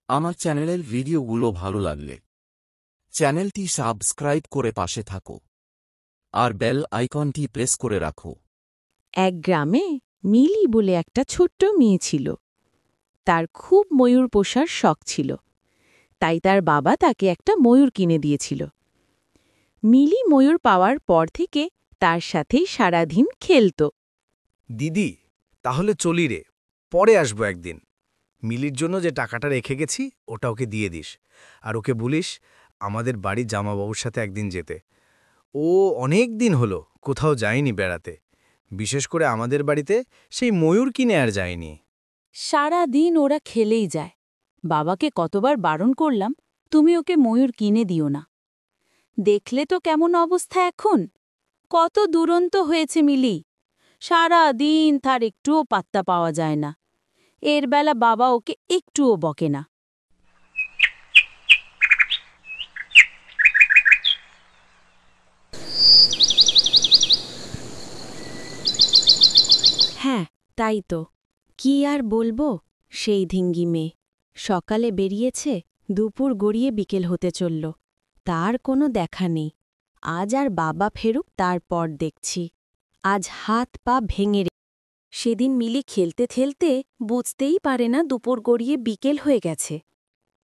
আমার চ্যানেলের ভিডিওগুলো ভালো লাগলে চ্যানেলটি সাবস্ক্রাইব করে পাশে থাকো আর বেল আইকনটি প্রেস করে রাখো। এক গ্রামে মিলি বলে একটা ছোট্ট মেয়ে ছিল। তার খুব ময়ূর পোষার শখ ছিল, তাই তার বাবা তাকে একটা ময়ূর কিনে দিয়েছিল। মিলি ময়ূর পাওয়ার পর থেকে তার সাথেই সারাদিন খেলত। দিদি, তাহলে চলি রে, পরে আসবো একদিন। মিলির জন্য যে টাকাটা রেখে গেছি ওটা ওকে দিয়ে দিস, আর ওকে বলিস আমাদের বাড়ির জামাবাবুর সাথে একদিন যেতে। ও অনেক দিন হলো কোথাও যায়নি বেড়াতে, বিশেষ করে আমাদের বাড়িতে সেই ময়ূর কিনে আর যায়নি। সারা দিন ওরা খেলেই যায়। বাবাকে কতবার বারণ করলাম, তুমি ওকে ময়ূর কিনে দিও না। দেখলে তো কেমন অবস্থা এখন, কত দুরন্ত হয়েছে মিলি। সারা দিন তার একটুও পাত্তা পাওয়া যায় না। এর বেলা বাবা ওকে একটুও বকে না। হ্যাঁ, তাই তো, কি আর বলবো। সেই ধিঙ্গি মেয়ে সকালে বেরিয়েছে, দুপুর গড়িয়ে বিকেল হতে চলল, তার কোনো দেখা নেই। আজ আর বাবা ফেরুক তারপর দেখছি। আজ হাত পা ভেঙে সেদিন মিলি খেলতে খেলতে বুঝতেই পারে না দুপুর গড়িয়ে বিকেল হয়ে গেছে।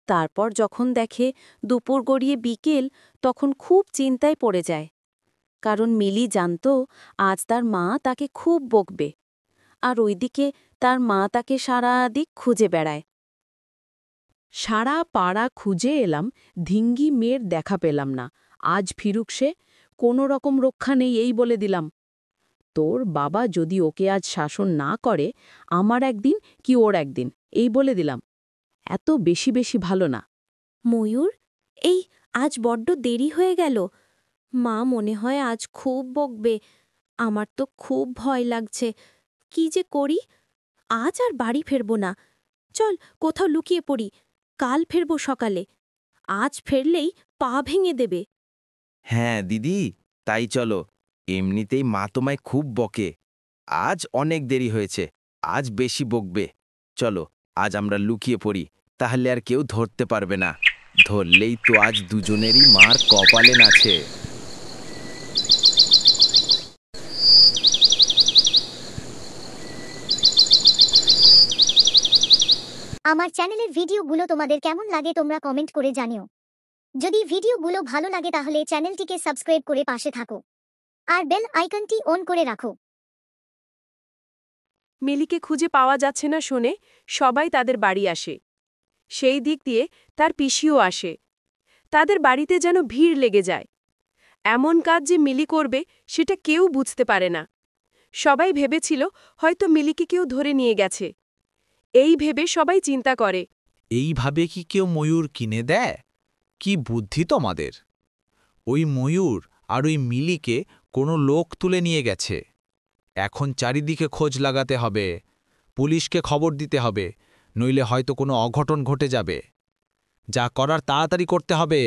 তারপর যখন দেখে দুপুর গড়িয়ে বিকেল, তখন খুব চিন্তায় পড়ে যায়। কারণ মিলি জানত আজ তার মা তাকে খুব বকবে, আর ওইদিকে তার মা তাকে সারা দিক খুঁজে বেড়ায়। সারা পাড়া খুঁজে এলাম, ধিঙ্গি মেয়ের দেখা পেলাম না। আজ ফিরুক সে, কোনো রকম রক্ষা নেই এই বলে দিলাম। তোর বাবা যদি ওকে আজ শাসন না করে, আমার একদিন কি ওর একদিন, এই বলে দিলাম। এত বেশি বেশি ভালো না। ময়ূর, এই আজ বড্ড দেরি হয়ে গেল। মা মনে হয় আজ খুব বকবে। আমার তো খুব ভয় লাগছে। কি যে করি, আজ আর বাড়ি ফেরব না। চল কোথাও লুকিয়ে পড়ি, কাল ফেরব সকালে। আজ ফেরলেই পা ভেঙে দেবে। হ্যাঁ দিদি, তাই চলো। এমনিতেই মা তোমায় খুব বকে। আজ অনেক দেরি হয়েছে, আজ বেশি বকবে। চলো, আজ আমরা লুকিয়ে পড়ি, তাহলে আর কেউ ধরতে পারবে না। ধরলেই তো আজ দুজনেরই মার কপালে নাছে। আমার চ্যানেলের ভিডিওগুলো তোমাদের কেমন লাগে তোমরা কমেন্ট করে জানিও। যদি ভিডিওগুলো ভালো লাগে তাহলে চ্যানেলটিকে সাবস্ক্রাইব করে পাশে থাকো আর বেল আইকনটি অন করে রাখো। মিলিকে খুঁজে পাওয়া যাচ্ছে না শুনে সবাই তাদের বাড়ি আসে। সেই দিক দিয়ে তার পিসিও আসে। তাদের বাড়িতে যেন ভিড় লেগে যায়। এমন কাজ যে মিলি করবে সেটা কেউ বুঝতে পারে না। সবাই ভেবেছিল হয়তো মিলিকে কেউ ধরে নিয়ে গেছে। এই ভেবে সবাই চিন্তা করে, এইভাবে কি কেউ ময়ূর কিনে দেয়? কি বুদ্ধি তোমাদের! ওই ময়ূর আর ওই মিলিকে কোনো লোক তুলে নিয়ে গেছে। এখন চারিদিকে খোঁজ লাগাতে হবে, পুলিশকে খবর দিতে হবে, নইলে হয়তো কোনো অঘটন ঘটে যাবে। যা করার তাড়াতাড়ি করতে হবে।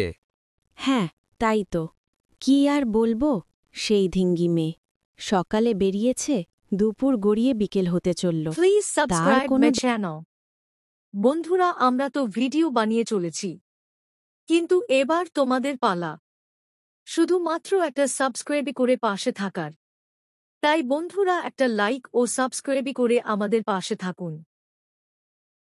হ্যাঁ, তাই তো, কি আর বলবো। সেই ধিঙ্গি মেয়ে সকালে বেরিয়েছে, দুপুর গড়িয়ে বিকেল হতে চলল। প্লিজ সাবস্ক্রাইব কোনো মাই চ্যানেল। বন্ধুরা, আমরা তো ভিডিও বানিয়ে চলেছি, কিন্তু এবার তোমাদের পালা শুধুমাত্র একটা সাবস্ক্রাইব করে পাশে থাকার। তাই বন্ধুরা, একটা লাইক ও সাবস্ক্রাইব করে আমাদের পাশে থাকুন।